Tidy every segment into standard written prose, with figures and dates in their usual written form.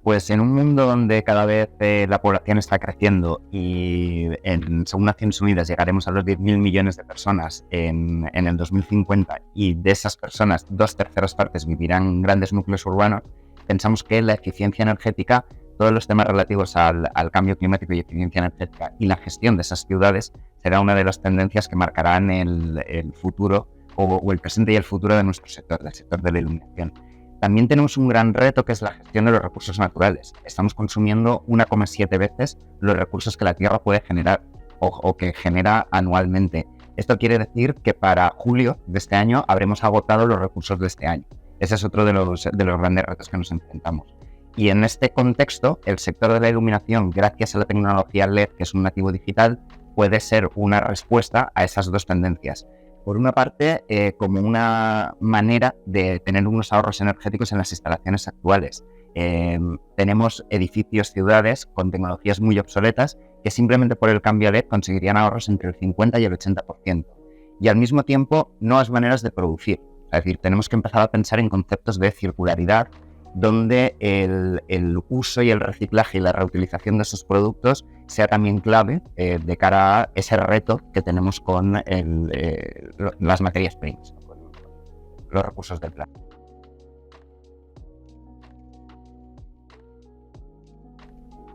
Pues en un mundo donde cada vez la población está creciendo y según Naciones Unidas llegaremos a los 10.000 millones de personas en el 2050 y de esas personas 2/3 partes vivirán en grandes núcleos urbanos, pensamos que la eficiencia energética, todos los temas relativos al cambio climático y eficiencia energética y la gestión de esas ciudades será una de las tendencias que marcarán el futuro o el presente y el futuro de nuestro sector, del sector de la iluminación. También tenemos un gran reto que es la gestión de los recursos naturales. Estamos consumiendo 1,7 veces los recursos que la Tierra puede generar o que genera anualmente. Esto quiere decir que para julio de este año habremos agotado los recursos de este año. Ese es otro de los grandes retos que nos enfrentamos. Y en este contexto, el sector de la iluminación, gracias a la tecnología LED, que es un nativo digital, puede ser una respuesta a esas dos tendencias. Por una parte, como una manera de tener unos ahorros energéticos en las instalaciones actuales. Tenemos edificios, ciudades con tecnologías muy obsoletas que simplemente por el cambio a LED conseguirían ahorros entre el 50 y el 80%. Y al mismo tiempo, nuevas maneras de producir. Es decir, tenemos que empezar a pensar en conceptos de circularidad, donde el uso y el reciclaje y la reutilización de esos productos sea también clave de cara a ese reto que tenemos con las materias primas, con los recursos del planeta.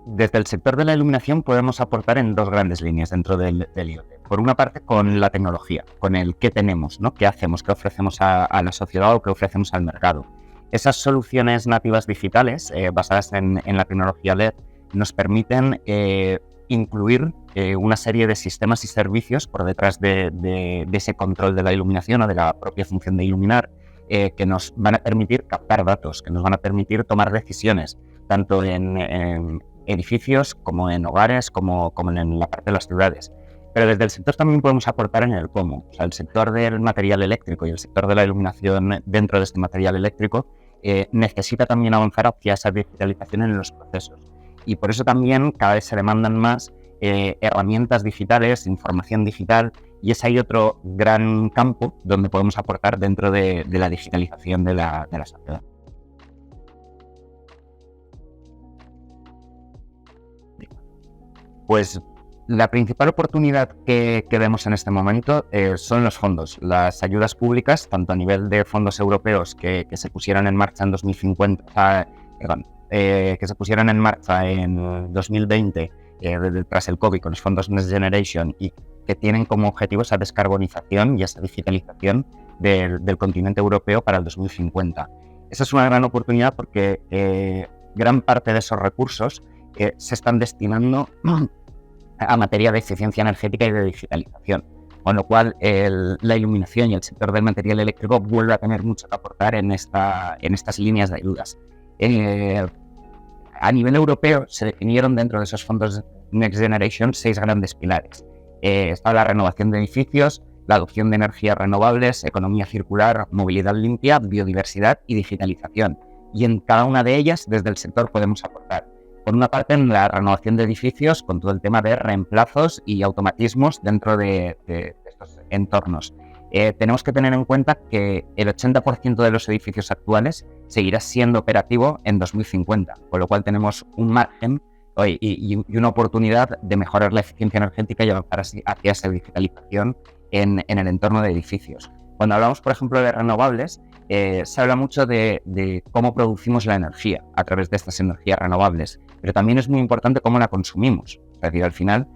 Desde el sector de la iluminación podemos aportar en dos grandes líneas dentro del IoT. Por una parte, con la tecnología, con el qué tenemos, ¿no? ¿Qué hacemos? ¿Qué ofrecemos a la sociedad o qué ofrecemos al mercado? Esas soluciones nativas digitales basadas en la tecnología LED nos permiten incluir una serie de sistemas y servicios por detrás de ese control de la iluminación o de la propia función de iluminar que nos van a permitir captar datos, que nos van a permitir tomar decisiones, tanto en edificios como en hogares, como en la parte de las ciudades. Pero desde el sector también podemos aportar en el cómo. O sea, el sector del material eléctrico y el sector de la iluminación dentro de este material eléctrico necesita también avanzar hacia esa digitalización en los procesos. Y por eso también cada vez se demandan más herramientas digitales, información digital, y es ahí otro gran campo donde podemos aportar dentro de la digitalización de la sociedad. Pues la principal oportunidad que vemos en este momento son los fondos, las ayudas públicas, tanto a nivel de fondos europeos que se pusieron en marcha en 2050, que se pusieron en marcha en 2020 tras el COVID con los fondos Next Generation y que tienen como objetivo esa descarbonización y esa digitalización del continente europeo para el 2050. Esa es una gran oportunidad porque gran parte de esos recursos se están destinando a materia de eficiencia energética y de digitalización, con lo cual la iluminación y el sector del material eléctrico vuelve a tener mucho que aportar en estas líneas de ayudas. A nivel europeo se definieron dentro de esos fondos Next Generation 6 grandes pilares. Está la renovación de edificios, la adopción de energías renovables, economía circular, movilidad limpia, biodiversidad y digitalización. Y en cada una de ellas, desde el sector podemos aportar. Por una parte, en la renovación de edificios, con todo el tema de reemplazos y automatismos dentro de estos entornos. Tenemos que tener en cuenta que el 80% de los edificios actuales seguirá siendo operativo en 2050, con lo cual tenemos un margen y una oportunidad de mejorar la eficiencia energética y avanzar hacia esa digitalización en el entorno de edificios. Cuando hablamos, por ejemplo, de renovables, se habla mucho de cómo producimos la energía a través de estas energías renovables, pero también es muy importante cómo la consumimos. Es decir, al final,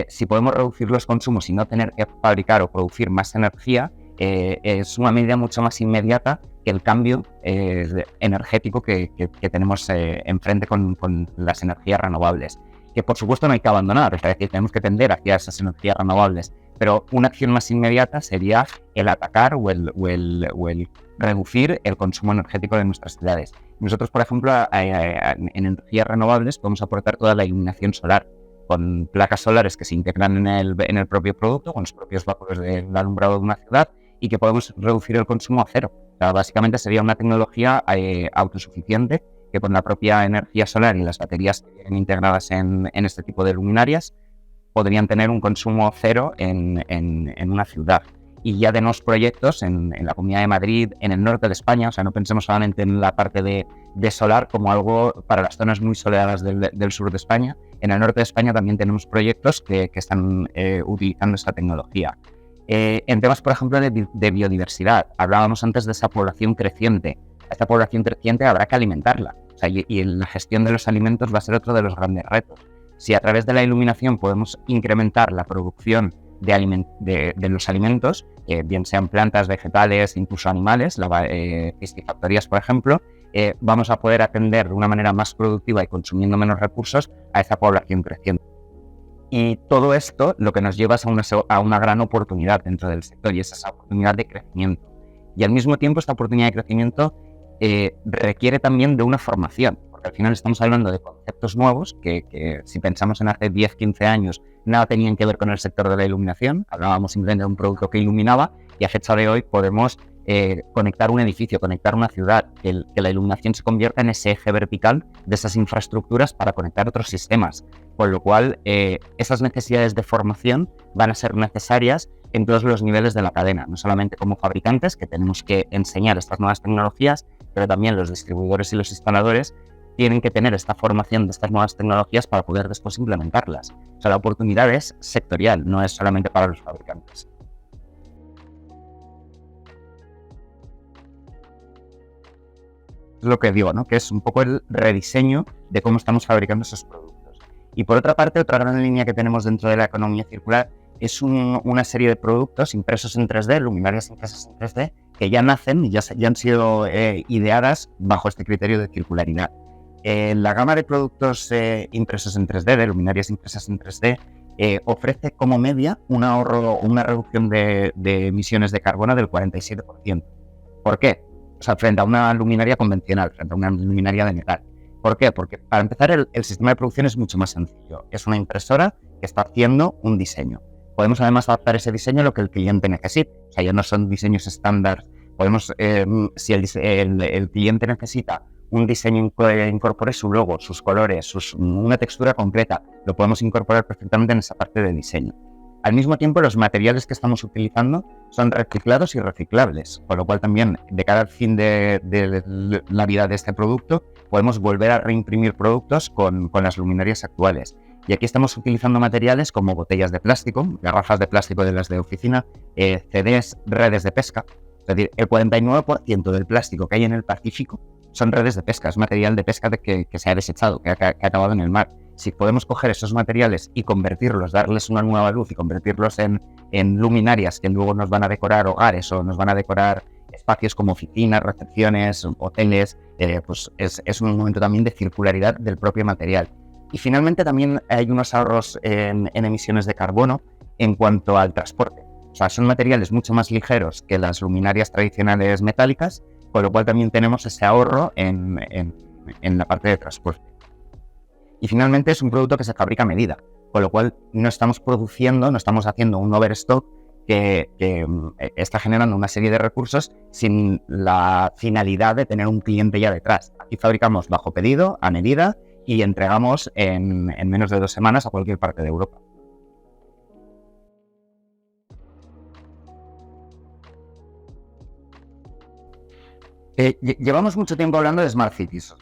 si podemos reducir los consumos y no tener que fabricar o producir más energía, es una medida mucho más inmediata que el cambio energético que tenemos enfrente con las energías renovables, que por supuesto no hay que abandonar, es decir, tenemos que tender hacia esas energías renovables, pero una acción más inmediata sería el atacar o el reducir el consumo energético de nuestras ciudades. Nosotros, por ejemplo, en energías renovables podemos aportar toda la iluminación solar, con placas solares que se integran en el propio producto, con los propios vapores del alumbrado de una ciudad, y que podemos reducir el consumo a cero. O sea, básicamente sería una tecnología autosuficiente que con la propia energía solar y las baterías que vienen integradas en este tipo de luminarias podrían tener un consumo cero en una ciudad. Y ya tenemos proyectos en la Comunidad de Madrid, en el norte de España, o sea, no pensemos solamente en la parte de de solar como algo para las zonas muy soleadas del sur de España. En el norte de España también tenemos proyectos que están utilizando esta tecnología. En temas, por ejemplo, de biodiversidad, hablábamos antes de esa población creciente. A esta población creciente habrá que alimentarla. O sea, y la gestión de los alimentos va a ser otro de los grandes retos. Si a través de la iluminación podemos incrementar la producción de los alimentos, bien sean plantas, vegetales, incluso animales, piscifactorías, por ejemplo, vamos a poder atender de una manera más productiva y consumiendo menos recursos a esa población creciente. Y todo esto lo que nos lleva es a una gran oportunidad dentro del sector, y es esa oportunidad de crecimiento. Y al mismo tiempo esta oportunidad de crecimiento requiere también de una formación, porque al final estamos hablando de conceptos nuevos que si pensamos en hace 10, 15 años, nada tenían que ver con el sector de la iluminación. Hablábamos simplemente de un producto que iluminaba, y a fecha de hoy podemos conectar un edificio, conectar una ciudad, que la iluminación se convierta en ese eje vertical de esas infraestructuras para conectar otros sistemas, con lo cual esas necesidades de formación van a ser necesarias en todos los niveles de la cadena, no solamente como fabricantes, que tenemos que enseñar estas nuevas tecnologías, pero también los distribuidores y los instaladores tienen que tener esta formación de estas nuevas tecnologías para poder después implementarlas. O sea, la oportunidad es sectorial, no es solamente para los fabricantes. Es lo que digo, ¿no? Que es un poco el rediseño de cómo estamos fabricando esos productos. Y por otra parte, otra gran línea que tenemos dentro de la economía circular es una serie de productos impresos en 3D, luminarias impresas en 3D, que ya nacen y ya han sido ideadas bajo este criterio de circularidad. La gama de productos impresos en 3D, de luminarias impresas en 3D, ofrece como media un ahorro o una reducción de emisiones de carbono del 47%. ¿Por qué? O sea, frente a una luminaria convencional, frente a una luminaria de metal. ¿Por qué? Porque para empezar el sistema de producción es mucho más sencillo. Es una impresora que está haciendo un diseño. Podemos además adaptar ese diseño a lo que el cliente necesite. O sea, ya no son diseños estándar. Podemos, si el cliente necesita un diseño que incorpore su logo, sus colores, una textura concreta, lo podemos incorporar perfectamente en esa parte de diseño. Al mismo tiempo, los materiales que estamos utilizando son reciclados y reciclables, con lo cual también, de cara al fin de la vida de este producto, podemos volver a reimprimir productos con las luminarias actuales. Y aquí estamos utilizando materiales como botellas de plástico, garrafas de plástico de las de oficina, CDs, redes de pesca. Es decir, el 49% del plástico que hay en el Pacífico son redes de pesca, es material de pesca que se ha desechado, que ha acabado en el mar. Si podemos coger esos materiales y convertirlos, darles una nueva luz y convertirlos en luminarias que luego nos van a decorar hogares o nos van a decorar espacios como oficinas, recepciones, hoteles, pues es un momento también de circularidad del propio material. Y finalmente también hay unos ahorros en emisiones de carbono en cuanto al transporte. O sea, son materiales mucho más ligeros que las luminarias tradicionales metálicas, con lo cual también tenemos ese ahorro en la parte de transporte. Y finalmente es un producto que se fabrica a medida, con lo cual no estamos produciendo, no estamos haciendo un overstock que está generando una serie de recursos sin la finalidad de tener un cliente ya detrás. Aquí fabricamos bajo pedido, a medida, y entregamos en menos de 2 semanas a cualquier parte de Europa. Llevamos mucho tiempo hablando de Smart Cities.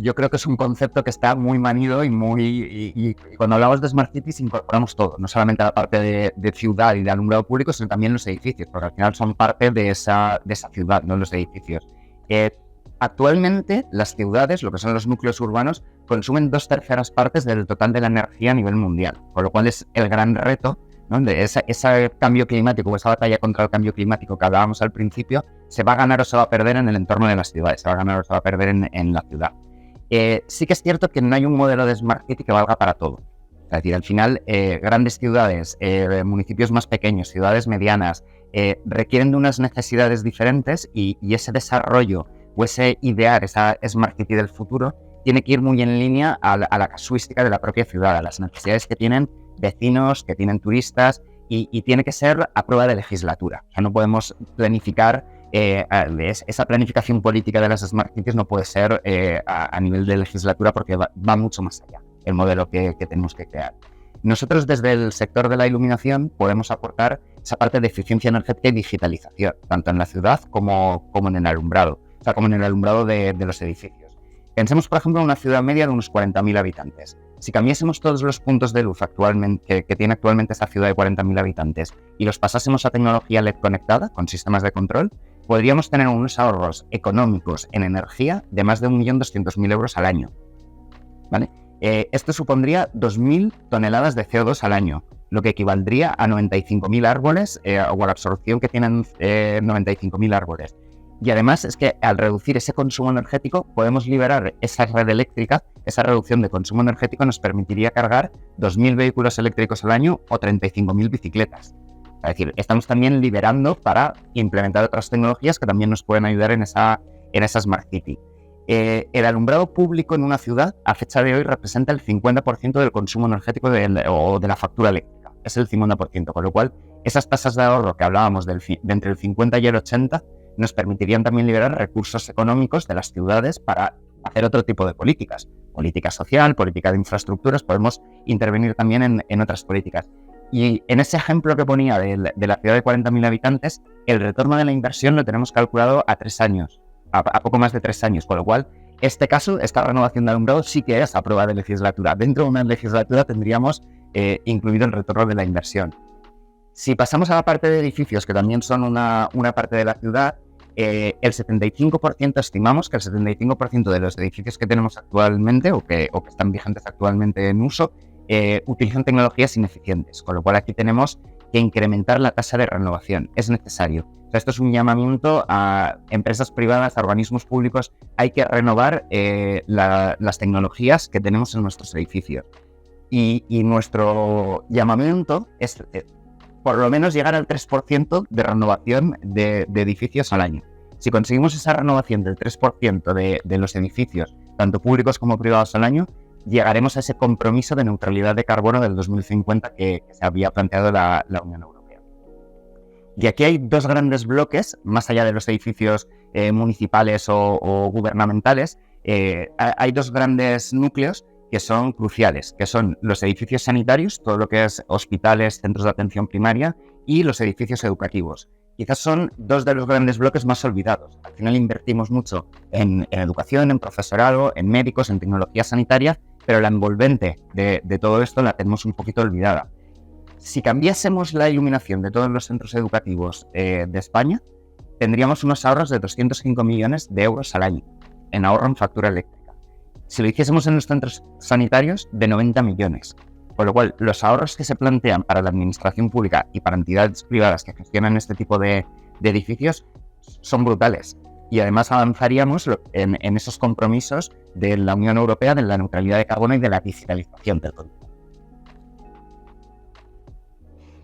Yo creo que es un concepto que está muy manido y cuando hablamos de Smart Cities incorporamos todo, no solamente la parte de ciudad y de alumbrado público, sino también los edificios, porque al final son parte de esa ciudad, no los edificios. Actualmente las ciudades, lo que son los núcleos urbanos, consumen 2/3 partes del total de la energía a nivel mundial, con lo cual es el gran reto, ¿no? De ese cambio climático, esa batalla contra el cambio climático que hablábamos al principio, se va a ganar o se va a perder en el entorno de las ciudades, se va a ganar o se va a perder en la ciudad. Sí que es cierto que no hay un modelo de Smart City que valga para todo. Es decir, al final, grandes ciudades, municipios más pequeños, ciudades medianas, requieren de unas necesidades diferentes y ese desarrollo o ese idear, esa Smart City del futuro, tiene que ir muy en línea a la casuística de la propia ciudad, a las necesidades que tienen vecinos, que tienen turistas, y tiene que ser a prueba de legislatura. O sea, no podemos planificar, esa planificación política de las Smart Cities no puede ser a nivel de legislatura porque va mucho más allá el modelo que tenemos que crear. Nosotros desde el sector de la iluminación podemos aportar esa parte de eficiencia energética y digitalización, tanto en la ciudad como en el alumbrado, o sea, como en el alumbrado de los edificios. Pensemos, por ejemplo, en una ciudad media de unos 40.000 habitantes. Si cambiásemos todos los puntos de luz que tiene actualmente esa ciudad de 40.000 habitantes y los pasásemos a tecnología LED conectada con sistemas de control, podríamos tener unos ahorros económicos en energía de más de 1.200.000 euros al año, ¿vale? Esto supondría 2.000 toneladas de CO2 al año, lo que equivaldría a 95.000 árboles o a la absorción que tienen 95.000 árboles. Y además es que al reducir ese consumo energético podemos liberar esa red eléctrica, esa reducción de consumo energético nos permitiría cargar 2.000 vehículos eléctricos al año o 35.000 bicicletas. Es decir, estamos también liberando para implementar otras tecnologías que también nos pueden ayudar en esa Smart City. El alumbrado público en una ciudad a fecha de hoy representa el 50% del consumo energético o de la factura eléctrica. Es el 50%, con lo cual esas tasas de ahorro que hablábamos de entre el 50 y el 80 nos permitirían también liberar recursos económicos de las ciudades para hacer otro tipo de políticas. Política social, política de infraestructuras, podemos intervenir también en otras políticas. Y en ese ejemplo que ponía de la ciudad de 40.000 habitantes, el retorno de la inversión lo tenemos calculado a 3 años, a poco más de 3 años, con lo cual, esta renovación de alumbrado sí que es a prueba de legislatura. Dentro de una legislatura tendríamos incluido el retorno de la inversión. Si pasamos a la parte de edificios, que también son una parte de la ciudad, el 75%, estimamos que el 75% de los edificios que tenemos actualmente o que están vigentes actualmente en uso, utilizan tecnologías ineficientes, con lo cual aquí tenemos que incrementar la tasa de renovación, es necesario. O sea, esto es un llamamiento a empresas privadas, a organismos públicos, hay que renovar las tecnologías que tenemos en nuestros edificios. Y nuestro llamamiento es por lo menos llegar al 3% de renovación de edificios al año. Si conseguimos esa renovación del 3% de los edificios, tanto públicos como privados al año, llegaremos a ese compromiso de neutralidad de carbono del 2050 que se había planteado la Unión Europea. Y aquí hay dos grandes bloques, más allá de los edificios municipales o gubernamentales, hay dos grandes núcleos que son cruciales, que son los edificios sanitarios, todo lo que es hospitales, centros de atención primaria, y los edificios educativos. Quizás son dos de los grandes bloques más olvidados. Al final invertimos mucho en educación, en profesorado, en médicos, en tecnología sanitaria, pero la envolvente de todo esto la tenemos un poquito olvidada. Si cambiásemos la iluminación de todos los centros educativos de España, tendríamos unos ahorros de 205 millones de euros al año en ahorro en factura eléctrica. Si lo hiciésemos en los centros sanitarios, de 90 millones. Con lo cual, los ahorros que se plantean para la administración pública y para entidades privadas que gestionan este tipo de edificios son brutales. Y además avanzaríamos en esos compromisos de la Unión Europea de la neutralidad de carbono y de la digitalización del consumo.